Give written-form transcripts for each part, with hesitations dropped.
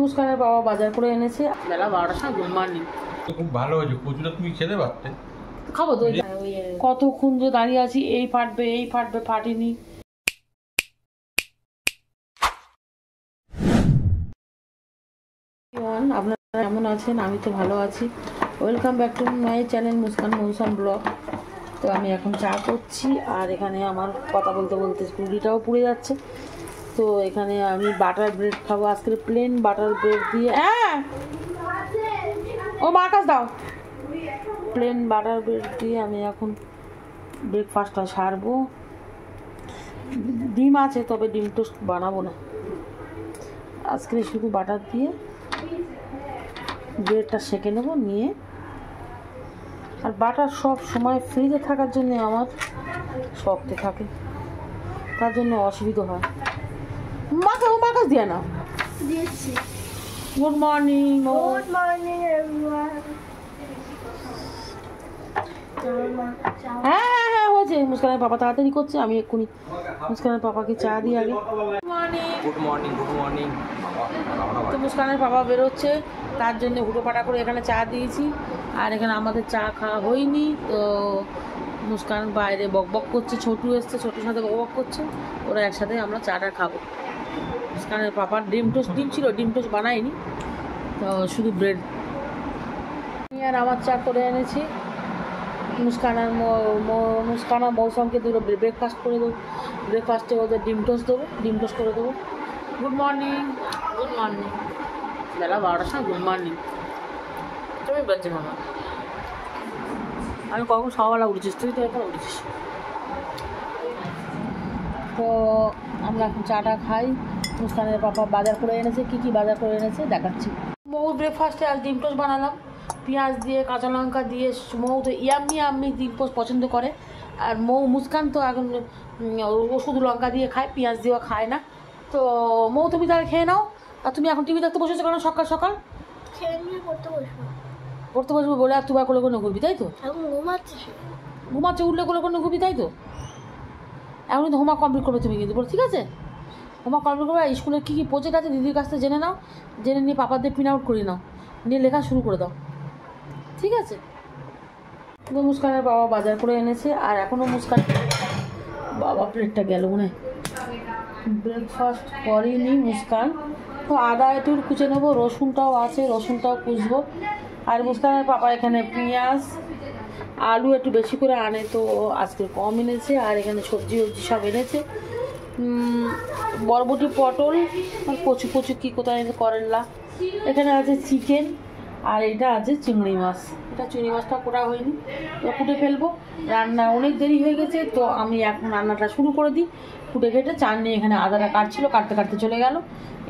মুস্কানের বাবা বাজার করে এনেছে বেলা 12টার সময়। Good morning. খুব ভালো হয়েছে, কচুটা তুমি খেতে পারতে। খাবো তো, কতক্ষণ যে দাঁড়িয়ে আছি, এই ফাটবে এই ফাটবে, ফাটেনি। আপনারা কেমন আছেন? আমি তো ভালো আছি। Welcome back to my channel Muskan Mousam vlog. তো আমি এখন চা করছি, আর এখানে আমার কথা বলতে বলতে স্কুটিটাও পুড়ে যাচ্ছে। তো এখানে আমি বাটার ব্রেড খাবো আজকে, প্লেন বাটার ব্রেড দিয়ে। হ্যাঁ ও মার্কাস দাও। প্লেন বাটার ব্রেড দিয়ে আমি এখন ব্রেকফাস্টটা সারবো। ডিম আছে, তবে ডিম টোস্ট বানাবো না আজকে, শুধু বাটার দিয়ে ব্রেডটা সেঁকে নেবো নিয়ে। আর বাটার সব সময় ফ্রিজে থাকার জন্য আমার শক্ত থাকে, তার জন্য অসুবিধা হয়। মাকাস দিয়ে না দিয়েছি। Good morning. Good morning everyone. হ্যাঁ হ্যাঁ হ্যাঁ হয়েছে। মুস্কানের পাপা তাড়াতাড়ি করছে, আমি এক্ষুনি মুস্কানের পাপাকে চা দিই আগে। Good morning. Good morning. তো মুস্কানের পাপা বেরোচ্ছে, তার জন্য হুটোপাটা করে এখানে চা দিয়েছি। আর এখানে আমাদের চা খাওয়া হয়নি, তো মুস্কান বাইরে বকবক করছে। ছোটু এসছে, ছোটুর সাথে বকবক করছে, ওরা একসাথে আমরা চাটা খাবো। মুস্কানের পাপার ডিম ছিল, ডিম টোস্ট বানাইনি, তো শুধু ব্রেড। আমি আর আমার চা করে এনেছি। মুস্কান আর মৌসামকে দুটো ব্রেকফাস্ট করে দেবো। ব্রেকফাস্টে ওদের ডিম টোস্ট দেবো, ডিম টোস্ট করে দেবো। Good morning. Good morning. বেলা 12টার সময় গুড মর্নিং। তুমি বলছি মামা, আমি কখন সকালবেলা উঠেছিস? তুই তো এখন উঠেছিস। তো আমরা এখন চাটা খাই। মুস্কানের পাপা বাজার করে এনেছে, কী বাজার করে এনেছে দেখাচ্ছি। মৌ ব্রেকফাস্টে আজ ডিম টোস্ট বানালাম, পেঁয়াজ দিয়ে কাঁচা লঙ্কা দিয়ে। মৌ তো ইয়াম্মি ডিম টোস্ট পছন্দ করে, আর মুস্কান তো এখন ও শুধু লঙ্কা দিয়ে খায়, পেঁয়াজ দিয়েও খায় না। তো মৌ তুমি তাহলে খেয়ে নাও। আর তুমি এখন টিভি দেখতে বসেছো কেন সকাল সকাল? খেয়ে নিয়ে পড়তে বসবো বলে আর তুবা কোলে কোনো ঘুরবি, তাই তো? এখন ঘুমাচ্ছে, উঠলে কোলে কোনো ঘুরবি, তাই তো? এখনই তো হোমওয়ার্ক কমপ্লিট করবে তুমি, কিন্তু ঠিক আছে? হোমওয়ার্ক কমপ্লিট করবে, আর স্কুলের কী প্রজেক্ট আছে দিদির কাছ থেকে জেনে নাও, জেনে নিয়ে পাপাদের প্রিন্ট আউট করে নাও, নিয়ে লেখা শুরু করে দাও, ঠিক আছে? তো মুস্কানের বাবা বাজার করে এনেছে, আর এখনও মুস্কান বাবা প্লেটটা গেল মনে হয়, ব্রেকফাস্ট করেনি মুস্কান। তো আদা একটু কুচে নেবো, রসুনটাও আছে, রসুনটাও কুচবো। আর মুস্কানের পাপা এখানে পেঁয়াজ আলু একটু বেশি করে আনে, তো আজকে কম এনেছে। আর এখানে সবজি সব এনেছে, বরবটি, পটল, আর কচু কী কোথায় করলা। এখানে আছে চিকেন, আর এটা আছে চিংড়ি মাছ। এটা চিংড়ি মাছটা কোটা হয়নি, তো কুটে ফেলবো। রান্না অনেক দেরি হয়ে গেছে, তো আমি এখন রান্নাটা শুরু করে দিই। কুটে কেটে চান নিয়ে এখানে আদাটা কাটছিল, কাটতে কাটতে চলে গেল।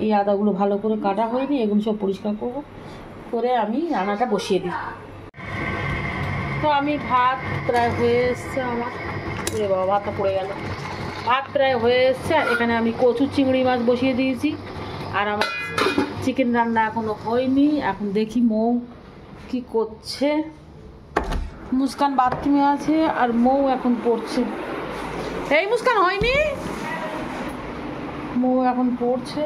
এই আদাগুলো ভালো করে কাটা হয়নি, এগুলো সব পরিষ্কার করবো, করে আমি রান্নাটা বসিয়ে দিই। তো আমি ভাত প্রায় হয়ে এসছে আমার, বাবা ভাতটা পড়ে গেল। ভাত প্রায় হয়ে এসছে, এখানে আমি কচু চিংড়ি মাছ বসিয়ে দিয়েছি। আর আমার চিকেন রান্না এখনো হয়নি। এখন দেখি মৌ কি করছে। মুস্কান বাথরুমে আছে, আর মৌ এখন পড়ছে। এই মুস্কান হয়নি, মৌ এখন পড়ছে।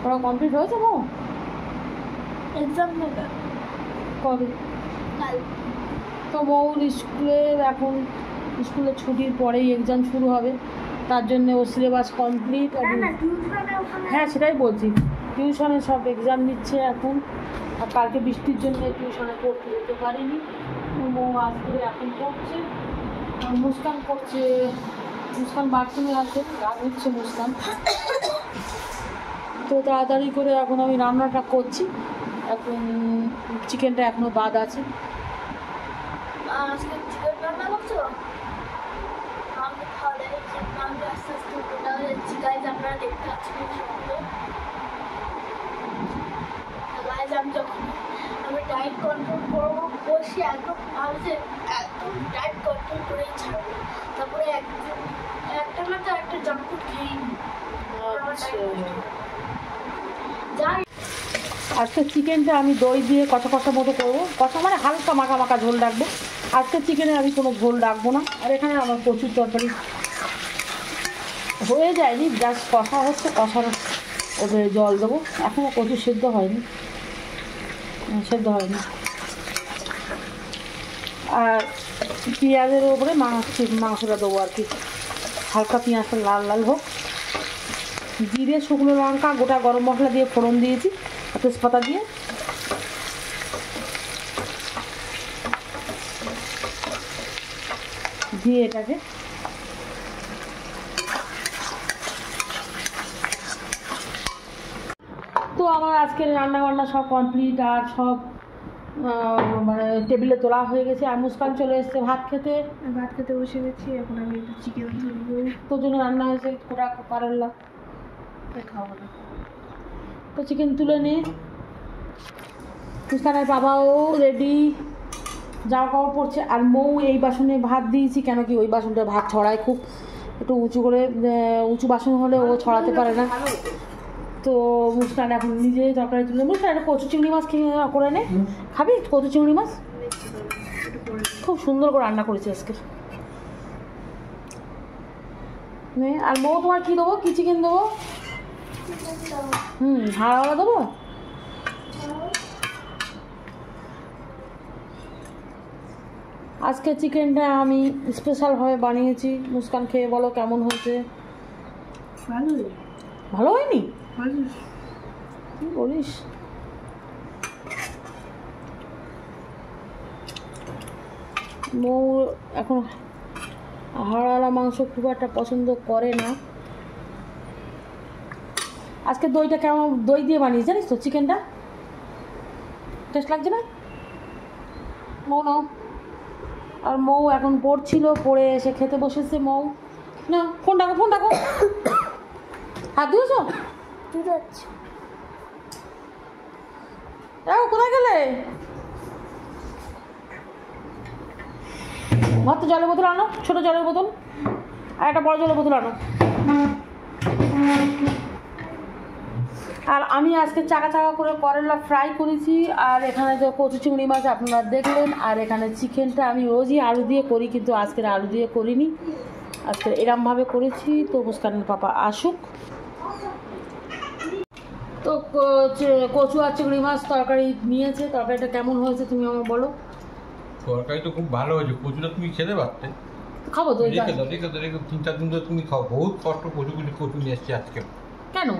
ওরা কমপ্লিট হয়েছে মৌ? এক্সাম নেবে কবে? কাল। তো মৌর এখন স্কুলের ছুটির পরেই এক্সাম শুরু হবে, তার জন্য ও সিলেবাস কমপ্লিট। হ্যাঁ সেটাই বলছি, টিউশনে সব এক্সাম নিচ্ছে এখন। আর কালকে বৃষ্টির জন্য টিউশনে পড়তে যেতে পারিনি। মৌ আজকে এখন পড়ছে, মুস্কান পড়ছে। মুস্কান বাথরুমে আছে, রাগ হচ্ছে মুস্কান। তো তাড়াতাড়ি করে এখন আমি রান্নাটা করছি। এখন চিকেনটা এখনো বাদ আছে। আজকে চিকেন রান্না করছো? আমি খাওয়া দাওয়া আমি আস্তে আস্তে ওটা হচ্ছে গাইজ, আপনারা দেখতে পাচ্ছেন। গাইজ আমি যখন আমি ডায়েট কন্ট্রোল করবো বসে একদম ভাবছে, একদম ডায়েট কন্ট্রোল করেই ছাড়বো। তারপরে একটা না তো একটা জাঙ্ক ফুড খেয়েই যাই। আজকে চিকেনটা আমি দই দিয়ে কষা কষা মতো করবো, কষা মানে হালকা মাখা মাখা ঝোল রাখবো। আজকে চিকেনে আমি কোনো ঝোল রাখবো না। আর এখানে আমার প্রচুর তরকারি, হয়ে যায়নি, জাস্ট কষা হচ্ছে, কষানো ওদের জল দেবো। এখনও কচু সেদ্ধ হয়নি, আর পেঁয়াজের ওপরে মাংসটা দেবো আর কি। হালকা পেঁয়াজটা লাল লাল হোক, জিরে, শুকনো লঙ্কা, গোটা গরম মশলা দিয়ে ফোড়ন দিয়েছি, তেজপাতা দিয়ে। দিয়ে এটাকে তো আমার আজকের রান্নাবান্না সব কমপ্লিট, আর সব মানে টেবিলে তোলা হয়ে গেছে। আর মুস্কান চলে এসছে ভাত খেতে বসে গেছি। এখন আমি একটু চিকেন তুলবো, তোর জন্য রান্না হয়েছে কোটা কারেল্লা, খাবো না তো চিকেন তুলে নে। মুস্কানের বাবাও রেডি, জামা কাপড় পরছে। আর মৌ এই বাসনে ভাত দিয়েছি, কেন কি ওই বাসনটা ভাত ছড়ায় খুব, একটু উঁচু করে, উঁচু বাসন হলে ও ছড়াতে পারে না। তো মুস্কান এখন নিজে তরকারি তুলে। মুস্কান একটা কচু চিংড়ি মাছ করে নে, খাবি কচু চিংড়ি মাছ? খুব সুন্দর করে রান্না করেছি আজকে। আর মৌ তোমার কী দেবো, কী চিকেন দেবো? হাড়ওয়ালা দেবো। আজকে চিকেনটা আমি স্পেশালভাবে বানিয়েছি। মুস্কান খেয়ে বলো কেমন হয়েছে? ভালো হয়নি? কি বলিস? মৌ এখন হাড়ওয়ালা মাংস খুব একটা পছন্দ করে না। আজকে দইটা কেমন, দই দিয়ে বানিয়েছি জানিস তো চিকেনটা? টেস্ট লাগছে না? মৌ নাও। আর মৌ এখন পড়ছিল, পড়ে এসে খেতে বসেছে। মৌ না, ফোন ডাকো হাত দিয়েছ? কোথায় গেলে? ভাত জলের বোতল আনো, ছোট জলের বোতল, আর একটা বড় জলের বোতল আনো। আর আমি আজকে চাকা করে করলা ফ্রাই করেছি। আর এখানে তো কচু চিংড়ি মাছ আপনারা দেখলেন। আর এখানে চিকেনটা আমি রোজই আলু দিয়ে করি, কিন্তু আজকের আলু দিয়ে করিনি, আজকে এরমভাবে করেছি। তো মুস্কানের পাপা আসুক। তো কচু আর চিংড়ি মাছ তরকারি নিয়েছে। তরকারিটা কেমন হয়েছে তুমি আমার বলো? তরকারি তো খুব ভালো হয়েছে, কচুটা তুমি খেতে পারতে। খাবো তো, রেখে দাও 3-4 দিন ধরে তুমি খাও। বহুত কষ্ট কচু নিয়ে এসছি আজকে। কেন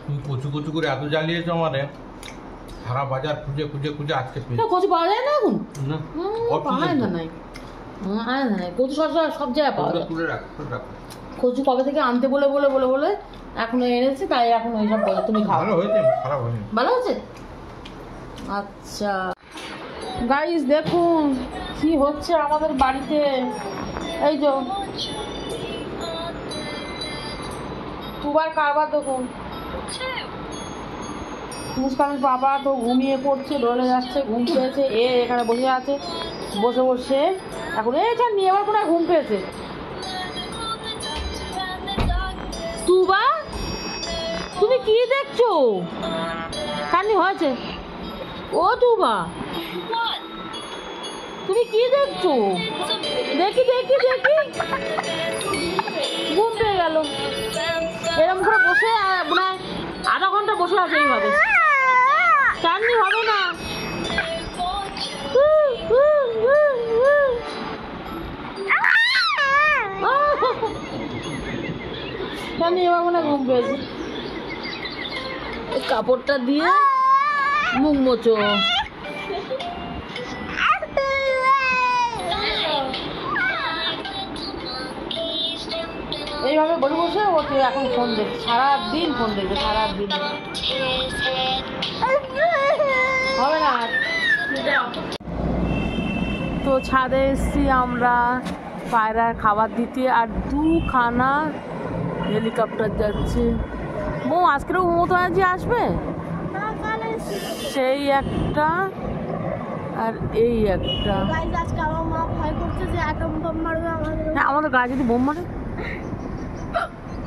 তুমি কচু করে এত জ্বালিয়েছো আমারে, সারা বাজার খুঁজে আজকে পেয়েছি। কচু পাওয়া যায় না এখন? না, পাওয়া না, নাই কচু সব জায়গায় পাওয়া যায়। তুলে রাখো। কচু কবে থেকে আনতে বলে এখন এনেছে, তাই এখন ওইসব তুমি খাও। ভালো হয়েছে, খারাপ হয়নি। ভালো হয়েছে? আচ্ছা গাইস, দেখুন কি হচ্ছে আমাদের বাড়িতে। এই যে তুবার কারবার দেখুন। মুস্কানের বাবা তো ঘুমিয়ে পড়ছে, ডলে যাচ্ছে, ঘুম পেয়েছে। এখানে বসে আছে, বসে এখন এইটা নিয়ে আবার কোথায় ঘুম পেয়েছে। তুবা, তুমি কি দেখছো? কান্নি হয়েছে? ও তুবা, তুমি কি দেখছো? দেখি ঘুম পেয়ে গেল। এরকম করে বসে মানে আধা ঘন্টা বসে আছে এইভাবে, কান্নি হবে না। কান্নি এবার মনে ঘুম পেয়েছে। কাপড়টা দিয়ে মুখ মোচো। এইভাবে বসে ওকে এখন ফোন দেখছে, সারাদিন ফোন দেখবে, সারাদিন। হবে না। তো ছাদে এসছি আমরা পায়রার খাবার দিতে, আর 2খানা হেলিকপ্টার যাচ্ছে। আজকেরও মতো আজই আসবে, সেই একটা আর এই একটা। হ্যাঁ, আমাদের গায়ে যদি বোম মারে।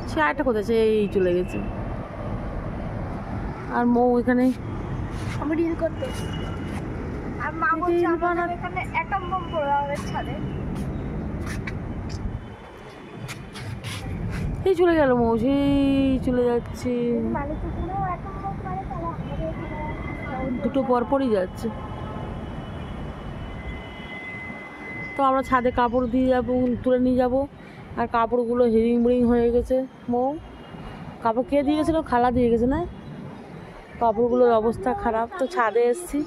সে আরেকটা কোথায়, এই চলে গেছে। আর মৌ এখানে আমি রিল করতে, আর মা বলছে আমাদের এখানে অ্যাটম বম পড়ে আমাদের ছাদে। এই চলে গেল মৌ, সেই চলে যাচ্ছে, দুটো পরপরই যাচ্ছে। তো আমরা ছাদে কাপড় দিয়ে যাবো, তুলে নিয়ে যাবো। আর কাপড়গুলো হিরিং বিরিং হয়ে গেছে। মৌ কাপড় কে দিয়ে গেছিলো? খালা দিয়ে গেছে না? কাপড়গুলোর অবস্থা খারাপ। তো ছাদে এসেছি,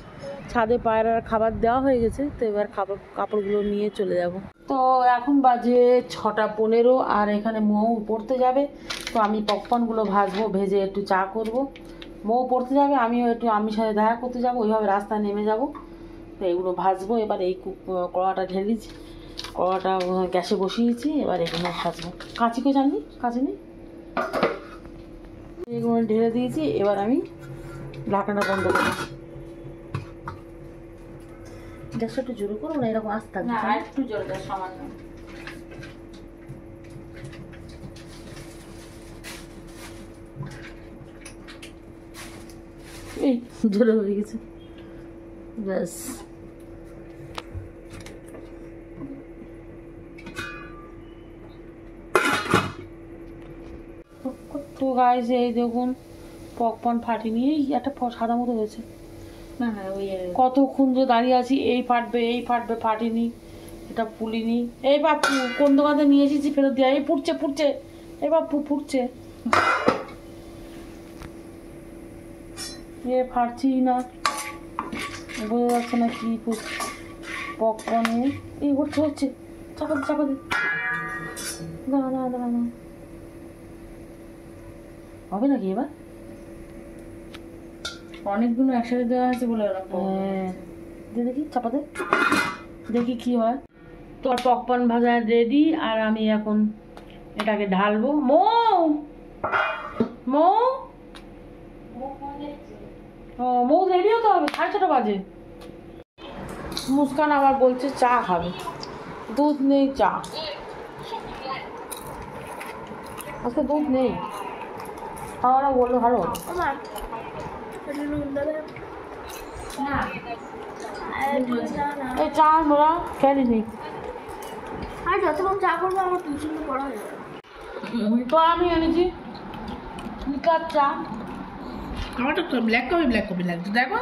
ছাদে পায়রার খাবার দেওয়া হয়ে গেছে। তো এবার কাপড়গুলো নিয়ে চলে যাব। তো এখন বাজে 6:15 আর এখানে মৌ পড়তে যাবে। তো আমি পপকর্নগুলো ভাজবো, ভেজে একটু চা করব। মৌ পড়তে যাবে, আমিও একটু আমির সাথে দেখা করতে যাব, ওইভাবে রাস্তায় নেমে যাব। তো এগুলো ভাজবো। এবার এই কড়াটা ঢেলেছি, কড়াটা গ্যাসে বসিয়েছি, এবার এগুলো ভাজবো। কাঁচি কেউ জাননি, কাঁচি নেই, এগুলো ঢেলে দিয়েছি। এবার আমি ঢাকনাটা বন্ধ করবো। গ্যাসটা একটু জোরে করবো না, এরকম আস্তে থাকবে, একটু জোরে দেয় সামান্য। এই জোরে হয়ে গেছে, ব্যাস। তো গাইস এই দেখুন পপকর্ন ফাটিনি, এই একটা সাদা মতো হয়েছে। না না ওই কতক্ষণ ধরে দাঁড়িয়ে আছি, এই ফাটবে এই ফাটবে, ফাটিনি, এটা ফুলিনি। এই বাপু কোন দোকান থেকে নিয়ে এসেছি ফেরত দিয়া, এই ফুটছে ফুটছে, এই বাপু ফুটছে, এ ফাটছি না, বোঝা যাচ্ছে না কি পপকর্নে। এই হচ্ছে হচ্ছে, চাপা দে চাপা দে, দাঁড়া দাঁড়া দাঁড়া দাঁড়া, হবে নাকি এবার? অনেকগুলো একসাথে দেওয়া আছে বলে দেখি চাপা দে, দেখি কি হয়। তো আর পপকর্ন ভাজা রেডি, আর আমি এখন এটাকে ঢালবো। মৌ মৌ মৌ রেডি হতে হবে, 6:30 বাজে। মুস্কান আবার বলছে চা খাবে, দুধ নেই চা, আজকে দুধ নেই। খাওয়াটা বললো ভালো এই চা আমরা খেয়ে নি। আর যতক্ষণ চা করবো আমার টিউশনে পড়া হয়ে যাবে। তো আমি এনেছি লিকার চা। আমারটা তো ব্ল্যাক কফি লাগছে, দেখো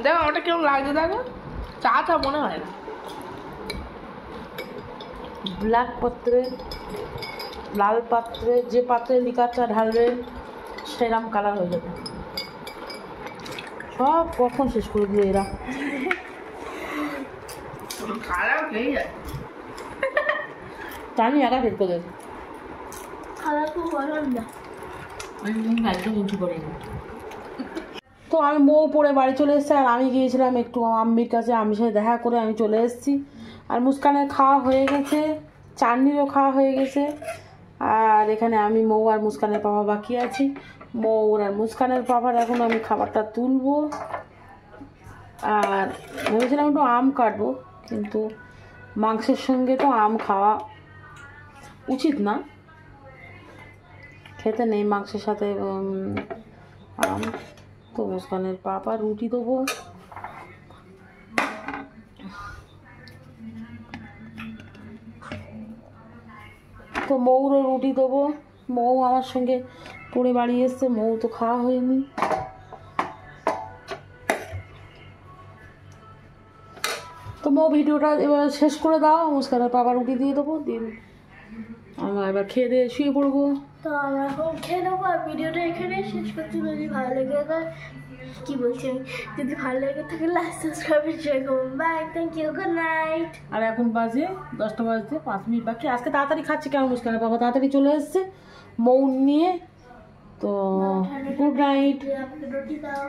দেখো আমারটা কেমন লাগছে, দেখো চা টা মনে হয় না। ব্ল্যাক পাত্রে, লাল পাত্রে, যে পাত্রে লিকার চা ঢালবে সেরকম কালার হয়ে যাবে। সব কখন শেষ করে দিল এরা, খারাপ হয়ে যায়। তা আমি একা শেষ করে দেবো। খারাপ খুব ভালো না। একদম উঁচু করে। তো আমি মৌ পড়ে বাড়ি চলে এসেছি, আর আমি গিয়েছিলাম একটু আম্মির কাছে, আম্মির সাথে দেখা করে আমি চলে এসেছি। আর মুস্কানের খাওয়া হয়ে গেছে, চাটনিরও খাওয়া হয়ে গেছে। আর এখানে আমি মৌ আর মুস্কানের পাপা বাকি আছি। মৌ আর মুস্কানের পাপার এখন আমি খাবারটা তুলবো। আর ভেবেছিলাম একটু আম কাটবো, কিন্তু মাংসের সঙ্গে তো আম খাওয়া উচিত না, খেতে নেই মাংসের সাথে আম। তো মুস্কানের পাপা রুটি দেবো। তো মৌরও রুটি দেবো। মৌ আমার সঙ্গে পড়ে বাড়ি এসছে, মৌ তো খাওয়া হয়নি। তো মৌ ভিডিওটা এবার শেষ করে দাও, মুস্কানের পাপা রুটি দিয়ে দেবো, দিন আমরা এবার খেয়ে দিয়ে শুয়ে পড়বো। তো আমরা এখন খেয়ে নেবো, আর ভিডিওটা এখানে শেষ করছি। যদি ভালো লেগে থাকে, কি বলছি আমি, যদি ভালো লেগে থাকে লাইক সাবস্ক্রাইব শেয়ার করুন। Bye, thank you, good night. আর এখন বাজে 10টা বাজতে 5 মিনিট বাকি। আজকে তাড়াতাড়ি খাচ্ছি কেন, মুস্কানের বাবা তাড়াতাড়ি চলে এসছে মৌ নিয়ে। তো গুড নাইট। আমাকে রুটি দাও।